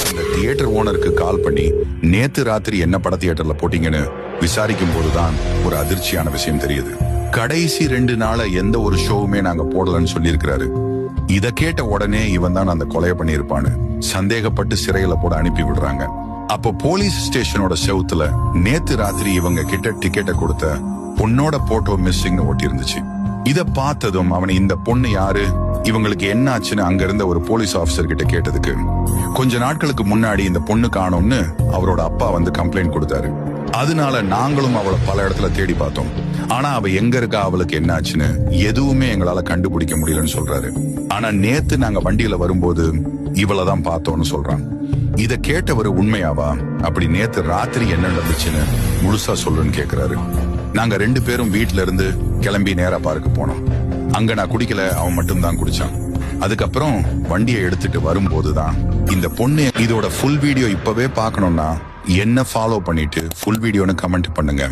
அந்த தியேட்டர் ஓனருக்கு கால் பண்ணி நேத்து ராத்திரி என்ன பட தியேட்டர்ல போட்டீங்கன்னு விசாரிக்கும் போதுதான் ஒரு அதிர்ச்சியான விஷயம் தெரியுது. கடைசி 2 நாள எந்த ஒரு ஷோவுமே நாங்க போடலன்னு சொல்லியிருக்கிறாரு. இத கேட்ட உடனே இவன் தான் அந்த கொலையை பண்ணியிருப்பான்னு சந்தேகப்பட்டு சிறையில போட அனுப்பி விடுறாங்க. அப்போ போலீஸ் ஸ்டேஷனோட செவுத்துல நேத்து ராத்திரி இவங்க கிட்ட டிக்கெட்டை கொடுத்த பொண்ணோட போட்டோ மிஸ்ஸிங்னு ஒட்டி இருந்துச்சு. இத பார்த்ததும் அவனை இந்த பொண்ணு யாரு, இவங்களுக்கு என்ன ஆச்சுன்னு அங்க இருந்த ஒரு போலீஸ் ஆபீசர் கிட்ட கேட்டதுக்கு கொஞ்ச நாட்களுக்கு முன்னாடி இந்த பொண்ணு காணோம்னு அவரோட அப்பா வந்து கம்ப்ளைண்ட் கொடுத்தாரு. அதனால நாங்களும் அவளை பல இடத்துல தேடி பார்த்தோம். ஆனா அவ எங்க இருக்கா, அவளுக்கு என்ன ஆச்சுன்னு எதுவுமே எங்களால கண்டுபிடிக்க முடியலன்னு சொல்றாரு. ஆனா நேத்து நாங்க வண்டியில வரும்போது இவளதான் பார்த்தோம்னு சொல்றான். இத கேட்டவர் உண்மையாவா, அப்படி நேத்து ராத்திரி என்ன நடந்துச்சுன்னு முழுசா சொல்லுன்னு கேக்குறாரு. நாங்க 2 பேரும் வீட்டுல இருந்து கிளம்பி நேரா பார்க்க போனோம். அங்க நான் குடிக்கல, அவன் மட்டும் தான் குடிச்சான். அதுக்கப்புறம் வண்டியை எடுத்துட்டு வரும்போதுதான் இந்த பொண்ணு. இதோட ஃபுல் வீடியோ இப்பவே பார்க்கணும்னா என்ன ஃபாலோ பண்ணிட்டு ஃபுல் வீடியோன்னு கமெண்ட் பண்ணுங்க.